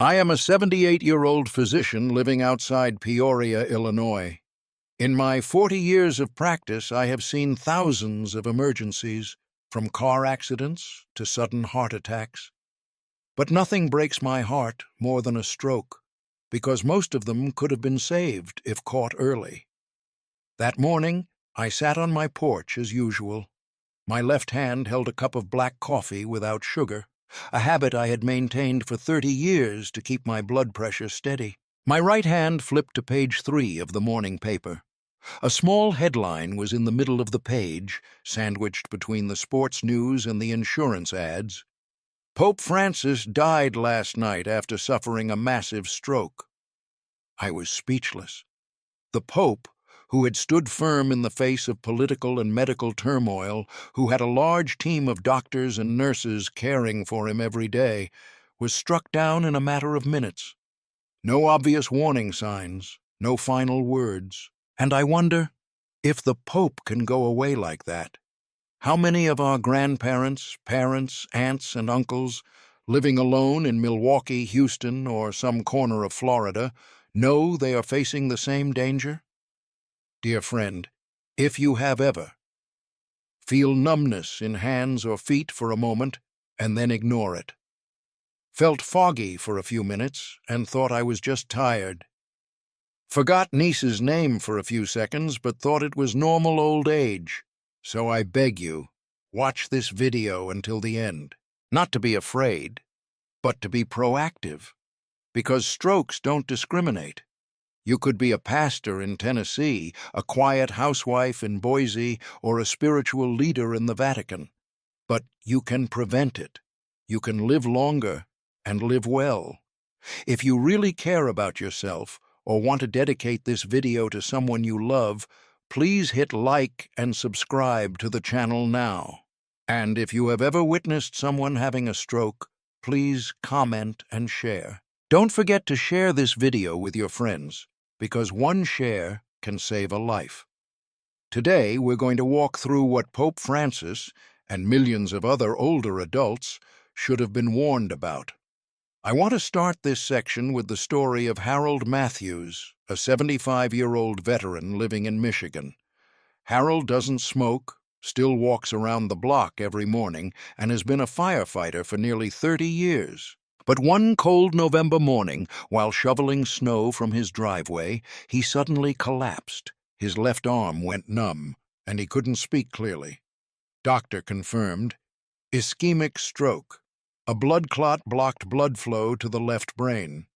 I am a 78-year-old physician living outside Peoria, Illinois. In my 40 years of practice, I have seen thousands of emergencies, from car accidents to sudden heart attacks. But nothing breaks my heart more than a stroke, because most of them could have been saved if caught early. That morning, I sat on my porch as usual. My left hand held a cup of black coffee without sugar, a habit I had maintained for 30 years to keep my blood pressure steady. My right hand flipped to page 3 of the morning paper. A small headline was in the middle of the page, sandwiched between the sports news and the insurance ads. Pope Francis died last night after suffering a massive stroke. I was speechless. The Pope, who had stood firm in the face of political and medical turmoil, who had a large team of doctors and nurses caring for him every day, was struck down in a matter of minutes. No obvious warning signs, no final words. And I wonder, if the Pope can go away like that, how many of our grandparents, parents, aunts, and uncles, living alone in Milwaukee, Houston, or some corner of Florida, know they are facing the same danger? Dear friend, if you have ever, feel numbness in hands or feet for a moment and then ignore it. Felt foggy for a few minutes and thought I was just tired. Forgot niece's name for a few seconds but thought it was normal old age. So I beg you, watch this video until the end. Not to be afraid, but to be proactive. Because strokes don't discriminate. You could be a pastor in Tennessee, a quiet housewife in Boise, or a spiritual leader in the Vatican. But you can prevent it. You can live longer and live well. If you really care about yourself or want to dedicate this video to someone you love, please hit like and subscribe to the channel now. And if you have ever witnessed someone having a stroke, please comment and share. Don't forget to share this video with your friends, because one share can save a life. Today, we're going to walk through what Pope Francis and millions of other older adults should have been warned about. I want to start this section with the story of Harold Matthews, a 75-year-old veteran living in Michigan. Harold doesn't smoke, still walks around the block every morning, and has been a firefighter for nearly 30 years. But one cold November morning, while shoveling snow from his driveway, he suddenly collapsed. His left arm went numb, and he couldn't speak clearly. Doctor confirmed, ischemic stroke. A blood clot blocked blood flow to the left brain.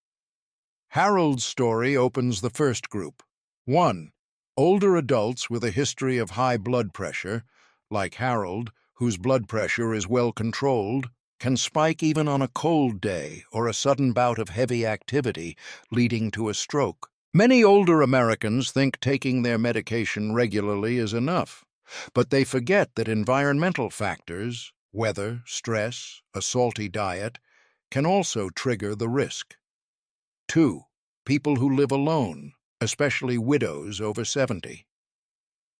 Harold's story opens the first group. 1. Older adults with a history of high blood pressure, like Harold, whose blood pressure is well controlled, can spike even on a cold day or a sudden bout of heavy activity, leading to a stroke. Many older Americans think taking their medication regularly is enough, but they forget that environmental factors, weather, stress, a salty diet, can also trigger the risk. 2. People who live alone, especially widows over 70.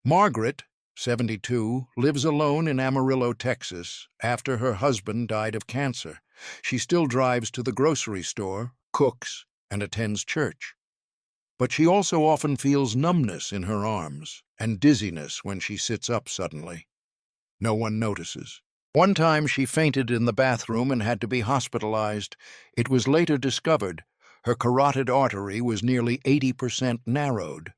Margaret, 72, lives alone in Amarillo, Texas, after her husband died of cancer. She still drives to the grocery store, cooks, and attends church. But she also often feels numbness in her arms and dizziness when she sits up suddenly. No one notices. One time she fainted in the bathroom and had to be hospitalized. It was later discovered her carotid artery was nearly 80% narrowed.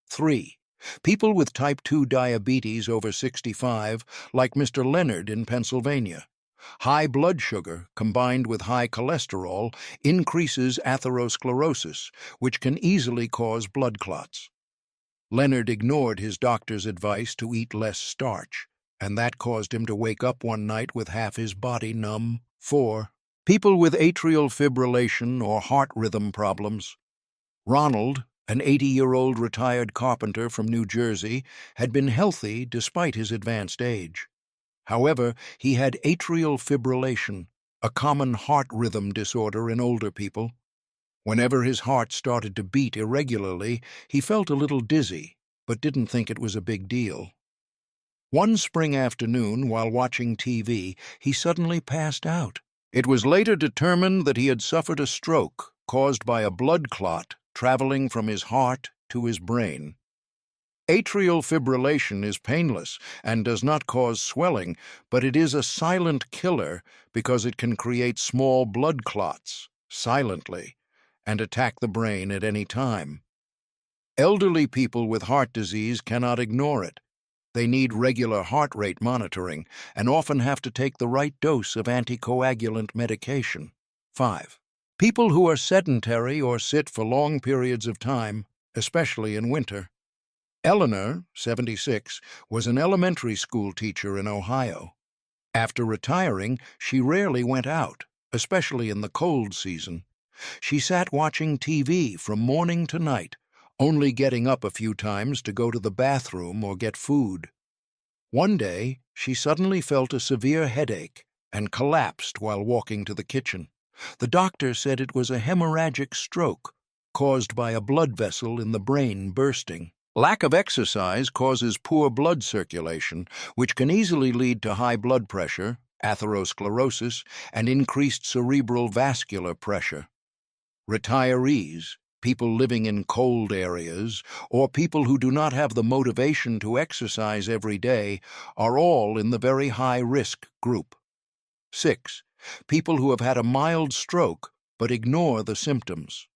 3. People with type 2 diabetes over 65, like Mr. Leonard in Pennsylvania. High blood sugar combined with high cholesterol increases atherosclerosis, which can easily cause blood clots. Leonard ignored his doctor's advice to eat less starch, and that caused him to wake up one night with half his body numb. 4. People with atrial fibrillation or heart rhythm problems. Ronald, an 80-year-old retired carpenter from New Jersey, had been healthy despite his advanced age. However, he had atrial fibrillation, a common heart rhythm disorder in older people. Whenever his heart started to beat irregularly, he felt a little dizzy, but didn't think it was a big deal. One spring afternoon, while watching TV, he suddenly passed out. It was later determined that he had suffered a stroke caused by a blood clot traveling from his heart to his brain. Atrial fibrillation is painless and does not cause swelling, but it is a silent killer because it can create small blood clots, silently, and attack the brain at any time. Elderly people with heart disease cannot ignore it. They need regular heart rate monitoring and often have to take the right dose of anticoagulant medication. 5. People who are sedentary or sit for long periods of time, especially in winter. Eleanor, 76, was an elementary school teacher in Ohio. After retiring, she rarely went out, especially in the cold season. She sat watching TV from morning to night, only getting up a few times to go to the bathroom or get food. One day, she suddenly felt a severe headache and collapsed while walking to the kitchen. The doctor said it was a hemorrhagic stroke caused by a blood vessel in the brain bursting. Lack of exercise causes poor blood circulation, which can easily lead to high blood pressure, atherosclerosis, and increased cerebral vascular pressure. Retirees, people living in cold areas, or people who do not have the motivation to exercise every day are all in the very high-risk group. 6. People who have had a mild stroke but ignore the symptoms.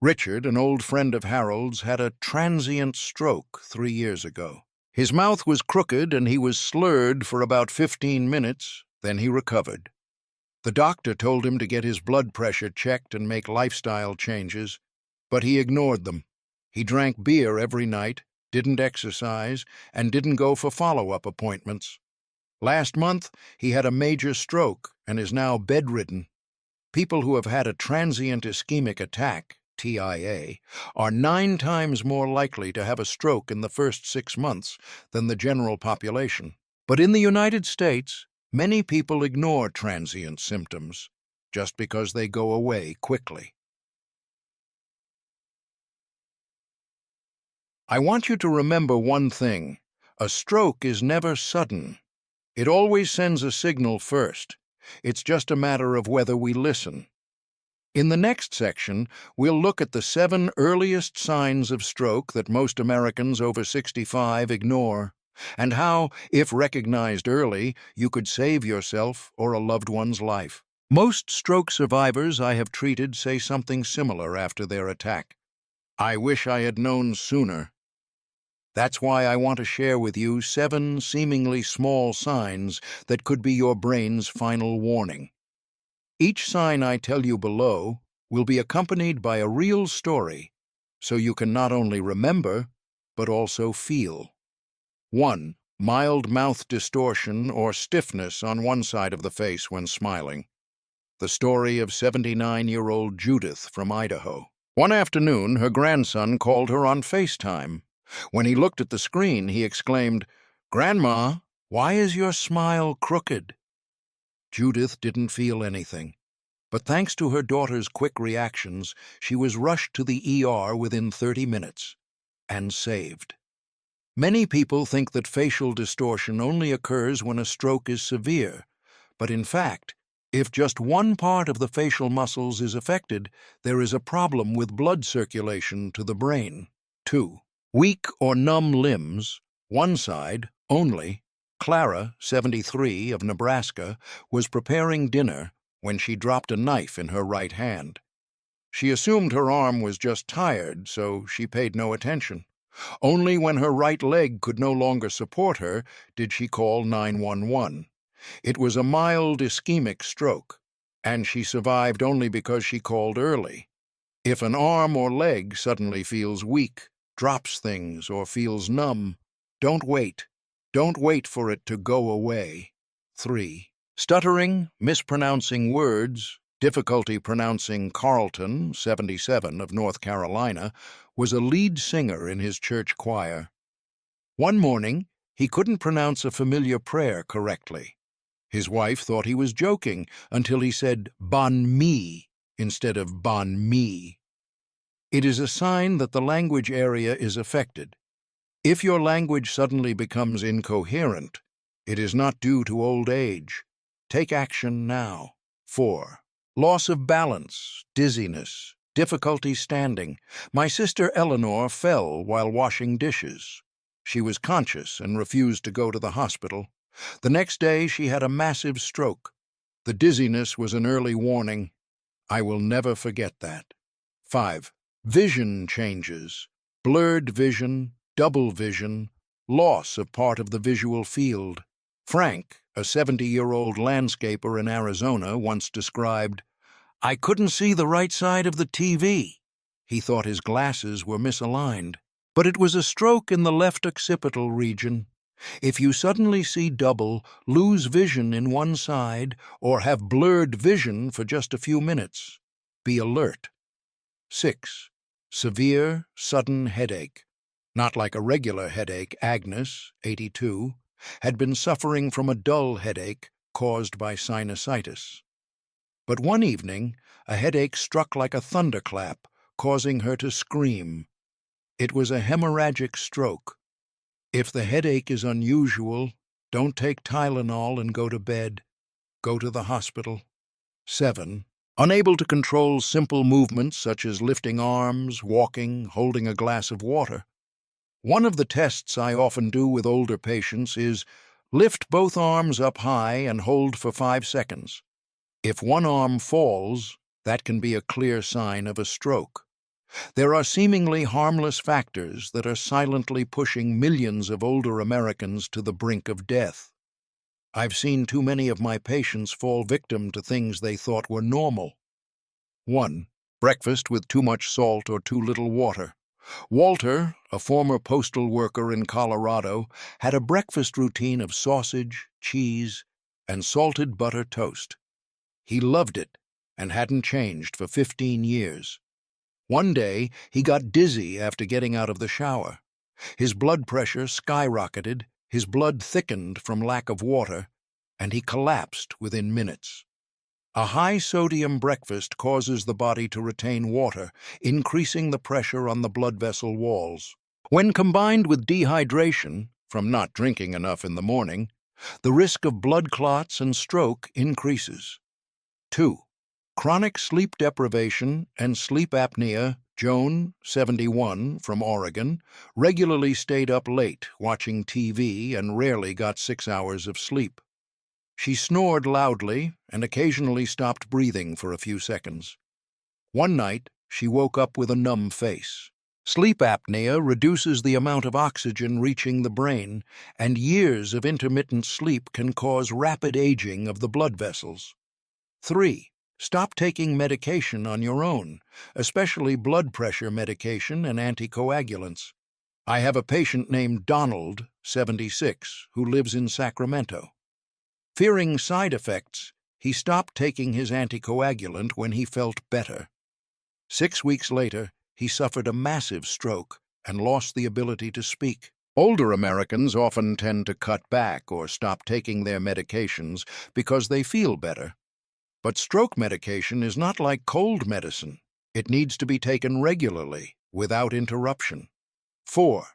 Richard, an old friend of Harold's, had a transient stroke 3 years ago. His mouth was crooked and he was slurred for about 15 minutes, then he recovered. The doctor told him to get his blood pressure checked and make lifestyle changes, but he ignored them. He drank beer every night, didn't exercise, and didn't go for follow-up appointments. Last month, he had a major stroke and is now bedridden. People who have had a transient ischemic attack, TIA, are 9 times more likely to have a stroke in the first 6 months than the general population. But in the United States, many people ignore transient symptoms just because they go away quickly. I want you to remember one thing. A stroke is never sudden. It always sends a signal first. It's just a matter of whether we listen. In the next section, we'll look at the 7 earliest signs of stroke that most Americans over 65 ignore, and how, if recognized early, you could save yourself or a loved one's life. Most stroke survivors I have treated say something similar after their attack. I wish I had known sooner. That's why I want to share with you 7 seemingly small signs that could be your brain's final warning. Each sign I tell you below will be accompanied by a real story, so you can not only remember, but also feel. 1. Mild mouth distortion or stiffness on one side of the face when smiling. The story of 79-year-old Judith from Idaho. One afternoon, her grandson called her on FaceTime. When he looked at the screen, he exclaimed, "Grandma, why is your smile crooked?" Judith didn't feel anything, but thanks to her daughter's quick reactions, she was rushed to the ER within 30 minutes and saved. Many people think that facial distortion only occurs when a stroke is severe, but in fact, if just one part of the facial muscles is affected, there is a problem with blood circulation to the brain. 2. Weak or numb limbs, one side only. Clara, 73, of Nebraska, was preparing dinner when she dropped a knife in her right hand. She assumed her arm was just tired, so she paid no attention. Only when her right leg could no longer support her did she call 911. It was a mild ischemic stroke, and she survived only because she called early. If an arm or leg suddenly feels weak, drops things, or feels numb, don't wait. Don't wait for it to go away. 3. Stuttering, mispronouncing words, difficulty pronouncing Carlton, 77, of North Carolina, was a lead singer in his church choir. One morning, he couldn't pronounce a familiar prayer correctly. His wife thought he was joking until he said "bon mi" instead of "bon mi." It is a sign that the language area is affected. If your language suddenly becomes incoherent, it is not due to old age. Take action now. 4. Loss of balance, dizziness, difficulty standing. My sister Eleanor fell while washing dishes. She was conscious and refused to go to the hospital. The next day she had a massive stroke. The dizziness was an early warning. I will never forget that. 5. Vision changes, blurred vision, double vision, loss of part of the visual field. Frank, a 70-year-old landscaper in Arizona, once described, "I couldn't see the right side of the TV." He thought his glasses were misaligned. But it was a stroke in the left occipital region. If you suddenly see double, lose vision in one side, or have blurred vision for just a few minutes, be alert. 6. Severe, sudden headache. Not like a regular headache, Agnes, 82, had been suffering from a dull headache caused by sinusitis. But one evening, a headache struck like a thunderclap, causing her to scream. It was a hemorrhagic stroke. If the headache is unusual, don't take Tylenol and go to bed. Go to the hospital. 7. Unable to control simple movements such as lifting arms, walking, holding a glass of water. One of the tests I often do with older patients is lift both arms up high and hold for 5 seconds. If one arm falls, that can be a clear sign of a stroke. There are seemingly harmless factors that are silently pushing millions of older Americans to the brink of death. I've seen too many of my patients fall victim to things they thought were normal. 1. Breakfast with too much salt or too little water. Walter, a former postal worker in Colorado, had a breakfast routine of sausage, cheese, and salted butter toast. He loved it and hadn't changed for 15 years. One day, he got dizzy after getting out of the shower. His blood pressure skyrocketed, his blood thickened from lack of water, and he collapsed within minutes. A high-sodium breakfast causes the body to retain water, increasing the pressure on the blood vessel walls. When combined with dehydration, from not drinking enough in the morning, the risk of blood clots and stroke increases. 2. Chronic sleep deprivation and sleep apnea. Joan, 71, from Oregon, regularly stayed up late watching TV and rarely got 6 hours of sleep. She snored loudly and occasionally stopped breathing for a few seconds. One night, she woke up with a numb face. Sleep apnea reduces the amount of oxygen reaching the brain, and years of intermittent sleep can cause rapid aging of the blood vessels. 3. Stop taking medication on your own, especially blood pressure medication and anticoagulants. I have a patient named Donald, 76, who lives in Sacramento. Fearing side effects, he stopped taking his anticoagulant when he felt better. 6 weeks later, he suffered a massive stroke and lost the ability to speak. Older Americans often tend to cut back or stop taking their medications because they feel better. But stroke medication is not like cold medicine. It needs to be taken regularly, without interruption. 4.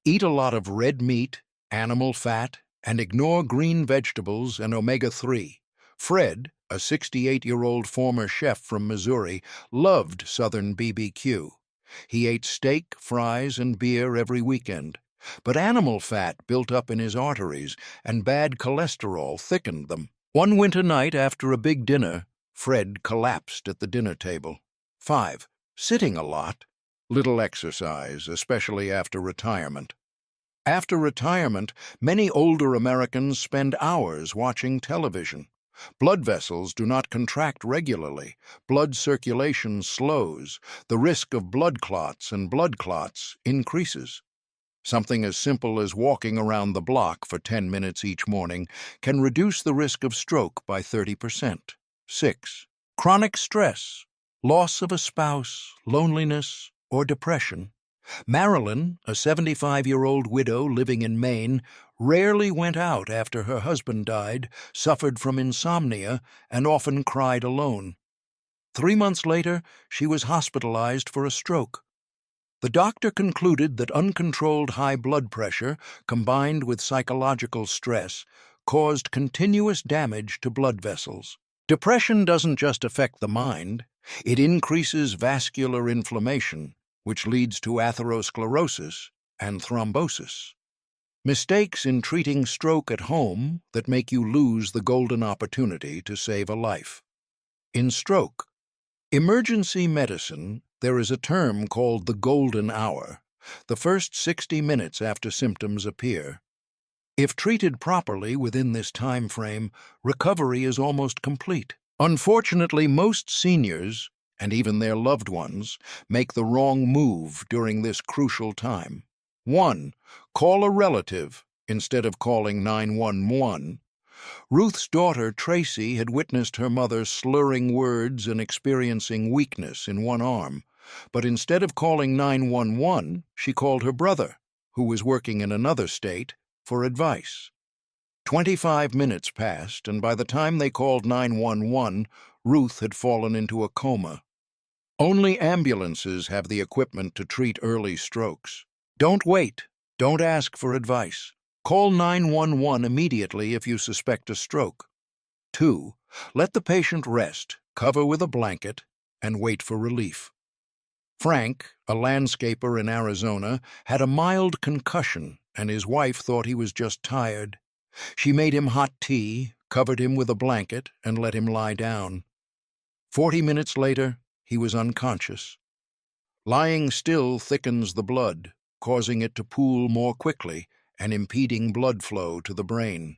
Eat a lot of red meat, animal fat, and ignore green vegetables and omega-3. Fred, a 68-year-old former chef from Missouri, loved Southern BBQ. He ate steak, fries, and beer every weekend. But animal fat built up in his arteries, and bad cholesterol thickened them. One winter night after a big dinner, Fred collapsed at the dinner table. 5. Sitting a lot. Little exercise, especially after retirement. After retirement, many older Americans spend hours watching television. Blood vessels do not contract regularly. Blood circulation slows. The risk of blood clots and blood clots increases. Something as simple as walking around the block for 10 minutes each morning can reduce the risk of stroke by 30%. 6. Chronic stress, loss of a spouse, loneliness, or depression. Marilyn, a 75-year-old widow living in Maine, rarely went out after her husband died, suffered from insomnia, and often cried alone. 3 months later, she was hospitalized for a stroke. The doctor concluded that uncontrolled high blood pressure, combined with psychological stress, caused continuous damage to blood vessels. Depression doesn't just affect the mind, it increases vascular inflammation, which leads to atherosclerosis and thrombosis. Mistakes in treating stroke at home that make you lose the golden opportunity to save a life. In stroke, emergency medicine, there is a term called the golden hour, the first 60 minutes after symptoms appear. If treated properly within this time frame, recovery is almost complete. Unfortunately, most seniors, and even their loved ones, make the wrong move during this crucial time. 1. Call a relative instead of calling 911. Ruth's daughter, Tracy, had witnessed her mother slurring words and experiencing weakness in one arm, but instead of calling 911, she called her brother, who was working in another state, for advice. 25 minutes passed, and by the time they called 911, Ruth had fallen into a coma. Only ambulances have the equipment to treat early strokes. Don't wait. Don't ask for advice. Call 911 immediately if you suspect a stroke. 2. Let the patient rest, cover with a blanket, and wait for relief. Frank, a landscaper in Arizona, had a mild concussion, and his wife thought he was just tired. She made him hot tea, covered him with a blanket, and let him lie down. 40 minutes later, he was unconscious. Lying still thickens the blood, causing it to pool more quickly and impeding blood flow to the brain.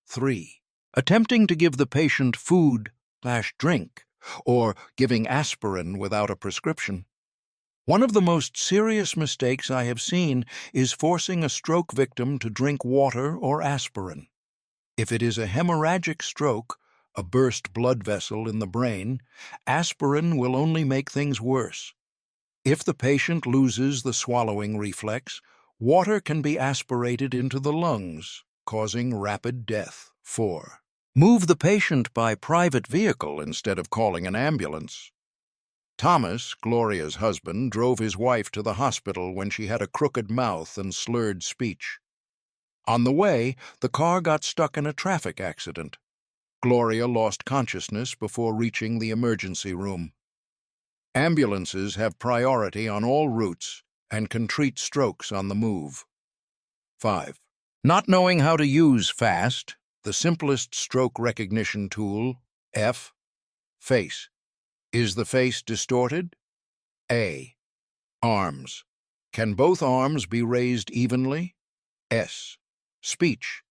3. Attempting to give the patient food/drink, or giving aspirin without a prescription. One of the most serious mistakes I have seen is forcing a stroke victim to drink water or aspirin. If it is a hemorrhagic stroke, a burst blood vessel in the brain, aspirin will only make things worse. If the patient loses the swallowing reflex, water can be aspirated into the lungs, causing rapid death. 4. Move the patient by private vehicle instead of calling an ambulance. Thomas, Gloria's husband, drove his wife to the hospital when she had a crooked mouth and slurred speech. On the way, the car got stuck in a traffic accident. Gloria lost consciousness before reaching the emergency room. Ambulances have priority on all routes and can treat strokes on the move. 5. Not knowing how to use FAST, the simplest stroke recognition tool, F. Face. Is the face distorted? A. Arms. Can both arms be raised evenly? S. Speech.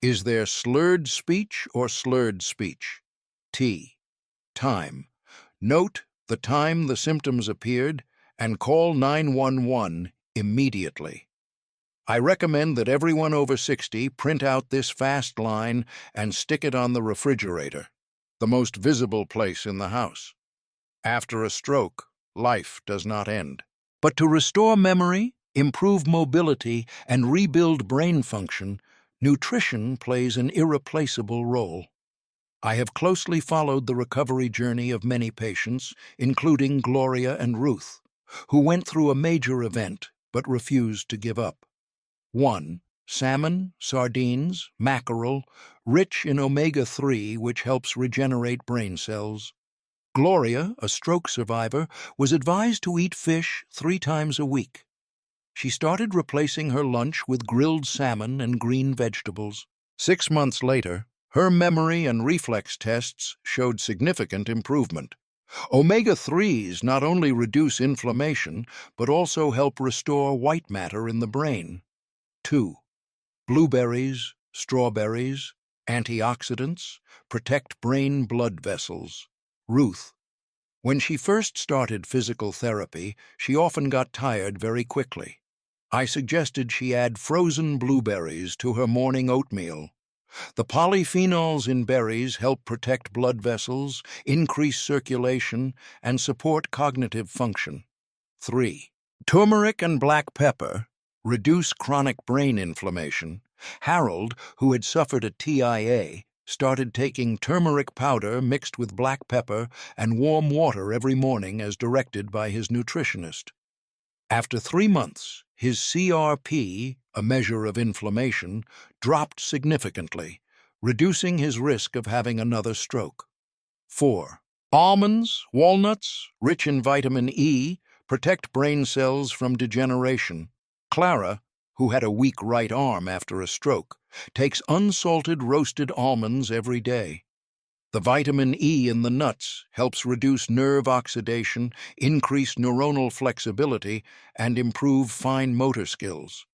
Is there slurred speech or slurred speech? T. Time. Note the time the symptoms appeared and call 911 immediately. I recommend that everyone over 60 print out this FAST line and stick it on the refrigerator, the most visible place in the house. After a stroke, life does not end. But to restore memory, improve mobility, and rebuild brain function, nutrition plays an irreplaceable role. I have closely followed the recovery journey of many patients, including Gloria and Ruth, who went through a major event but refused to give up. 1. Salmon, sardines, mackerel, rich in omega-3, which helps regenerate brain cells. Gloria, a stroke survivor, was advised to eat fish 3 times a week. She started replacing her lunch with grilled salmon and green vegetables. 6 months later, her memory and reflex tests showed significant improvement. Omega-3s not only reduce inflammation, but also help restore white matter in the brain. 2. Blueberries, strawberries, antioxidants, protect brain blood vessels. Ruth. When she first started physical therapy, she often got tired very quickly. I suggested she add frozen blueberries to her morning oatmeal. The polyphenols in berries help protect blood vessels, increase circulation, and support cognitive function. 3. Turmeric and black pepper reduce chronic brain inflammation. Harold, who had suffered a TIA, started taking turmeric powder mixed with black pepper and warm water every morning as directed by his nutritionist. After 3 months, his CRP, a measure of inflammation, dropped significantly, reducing his risk of having another stroke. 4. Almonds, walnuts, rich in vitamin E, protect brain cells from degeneration. Clara, who had a weak right arm after a stroke, takes unsalted roasted almonds every day. The vitamin E in the nuts helps reduce nerve oxidation, increase neuronal flexibility, and improve fine motor skills.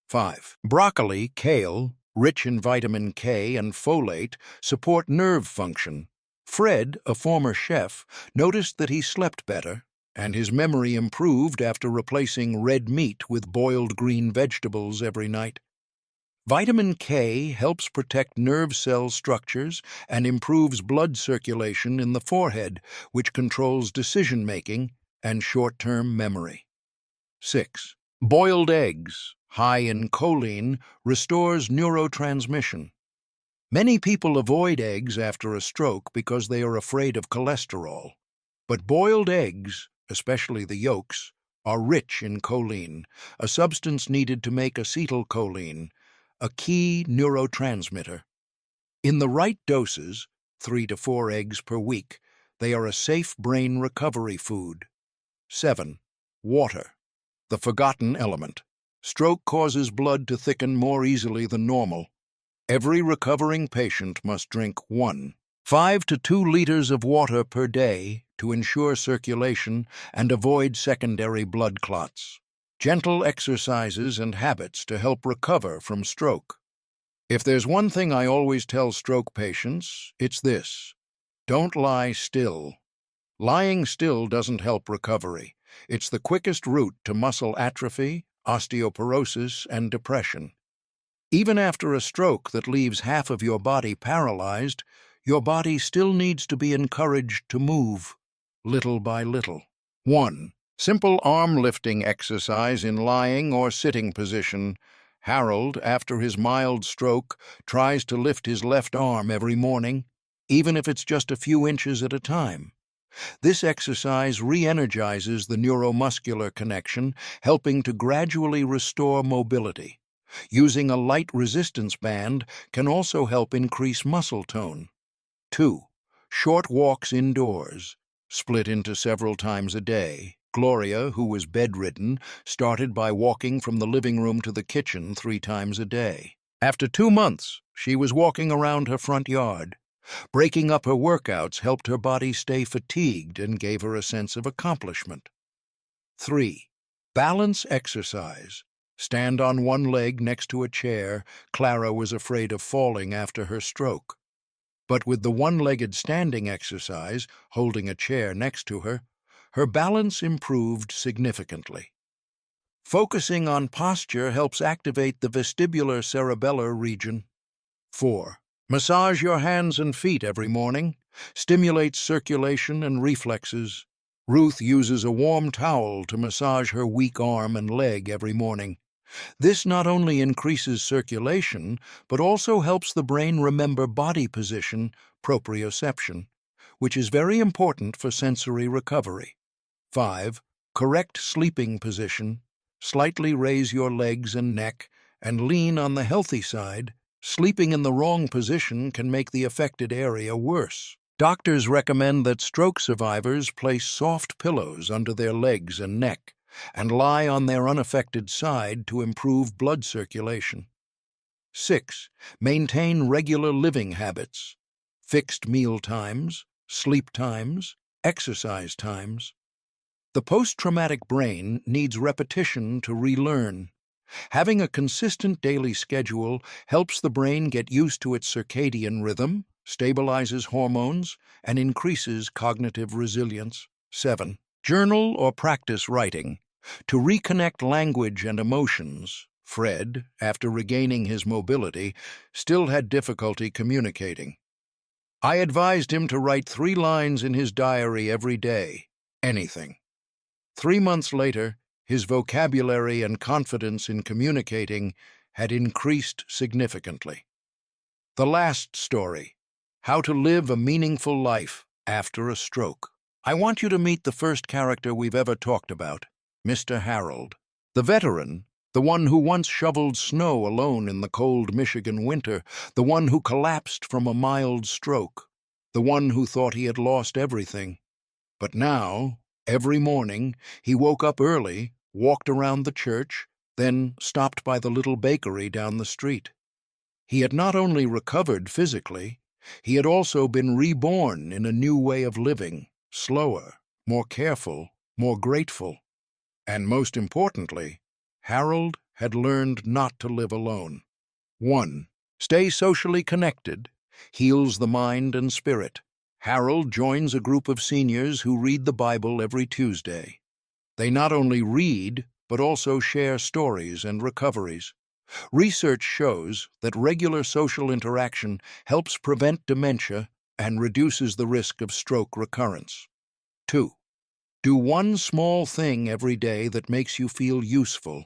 5. Broccoli, kale, rich in vitamin K and folate, support nerve function. Fred, a former chef, noticed that he slept better, and his memory improved after replacing red meat with boiled green vegetables every night. Vitamin K helps protect nerve cell structures and improves blood circulation in the forehead, which controls decision-making and short-term memory. 6. Boiled eggs, high in choline, restores neurotransmission. Many people avoid eggs after a stroke because they are afraid of cholesterol. But boiled eggs, especially the yolks, are rich in choline, a substance needed to make acetylcholine, a key neurotransmitter. In the right doses, 3 to 4 eggs per week, they are a safe brain recovery food. 7. Water, the forgotten element. Stroke causes blood to thicken more easily than normal. Every recovering patient must drink 1.5 to 2 liters of water per day to ensure circulation and avoid secondary blood clots. Gentle exercises and habits to help recover from stroke. If there's one thing I always tell stroke patients, it's this: don't lie still. Lying still doesn't help recovery. It's the quickest route to muscle atrophy, osteoporosis, and depression. Even after a stroke that leaves half of your body paralyzed, your body still needs to be encouraged to move, little by little. 1. Simple arm lifting exercise in lying or sitting position. Harold, after his mild stroke, tries to lift his left arm every morning, even if it's just a few inches at a time. This exercise re-energizes the neuromuscular connection, helping to gradually restore mobility. Using a light resistance band can also help increase muscle tone. 2. Short walks indoors, split into several times a day. Gloria, who was bedridden, started by walking from the living room to the kitchen 3 times a day. After 2 months, she was walking around her front yard. Breaking up her workouts helped her body stay fatigued and gave her a sense of accomplishment. 3. Balance exercise. Stand on one leg next to a chair. Clara was afraid of falling after her stroke. But with the one-legged standing exercise, holding a chair next to her, her balance improved significantly. Focusing on posture helps activate the vestibular cerebellar region. 4. Massage your hands and feet every morning. Stimulates circulation and reflexes. Ruth uses a warm towel to massage her weak arm and leg every morning. This not only increases circulation, but also helps the brain remember body position, proprioception, which is very important for sensory recovery. 5. Correct sleeping position. Slightly raise your legs and neck and lean on the healthy side. Sleeping in the wrong position can make the affected area worse. Doctors recommend that stroke survivors place soft pillows under their legs and neck and lie on their unaffected side to improve blood circulation. 6. Maintain regular living habits. Fixed meal times, sleep times, exercise times. The post-traumatic brain needs repetition to relearn. Having a consistent daily schedule helps the brain get used to its circadian rhythm, stabilizes hormones, and increases cognitive resilience. 7. Journal or practice writing. To reconnect language and emotions, Fred, after regaining his mobility, still had difficulty communicating. I advised him to write 3 lines in his diary every day, anything. 3 months later, his vocabulary and confidence in communicating had increased significantly. The last story: how to live a meaningful life after a stroke. I want you to meet the first character we've ever talked about, Mr. Harold. The veteran, the one who once shoveled snow alone in the cold Michigan winter, the one who collapsed from a mild stroke. the one who thought he had lost everything. But now, every morning, he woke up early, walked around the church, then stopped by the little bakery down the street. He had not only recovered physically, he had also been reborn in a new way of living, slower, more careful, more grateful. And most importantly, Harold had learned not to live alone. 1. Stay socially connected, heals the mind and spirit. Harold joins a group of seniors who read the Bible every Tuesday. They not only read, but also share stories and recoveries. Research shows that regular social interaction helps prevent dementia and reduces the risk of stroke recurrence. 2. Do one small thing every day that makes you feel useful.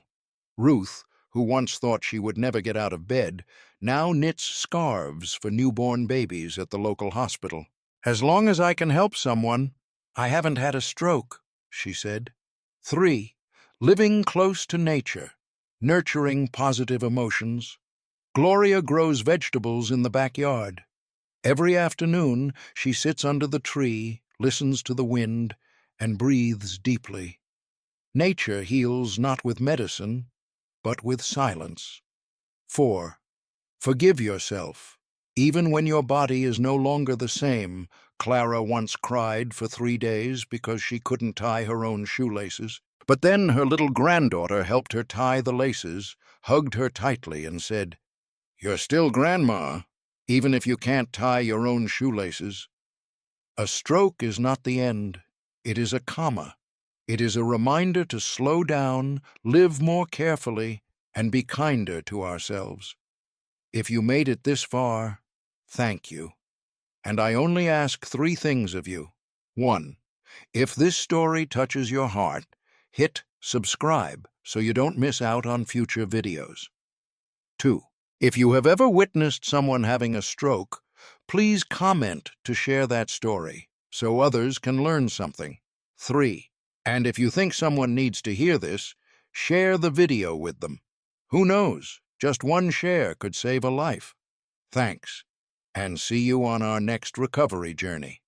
Ruth, who once thought she would never get out of bed, now knits scarves for newborn babies at the local hospital. "As long as I can help someone, I haven't had a stroke," she said. 3. Living close to nature, nurturing positive emotions. Gloria grows vegetables in the backyard. Every afternoon, she sits under the tree, listens to the wind, and breathes deeply. Nature heals not with medicine, but with silence. 4. Forgive yourself. Even when your body is no longer the same, Clara once cried for 3 days because she couldn't tie her own shoelaces. But then her little granddaughter helped her tie the laces, hugged her tightly, and said, "You're still Grandma, even if you can't tie your own shoelaces." A stroke is not the end. It is a comma. It is a reminder to slow down, live more carefully, and be kinder to ourselves. If you made it this far, thank you. And I only ask 3 things of you. 1. If this story touches your heart, hit subscribe so you don't miss out on future videos. 2. If you have ever witnessed someone having a stroke, please comment to share that story so others can learn something. 3. And if you think someone needs to hear this, share the video with them. Who knows? Just one share could save a life. Thanks, and see you on our next recovery journey.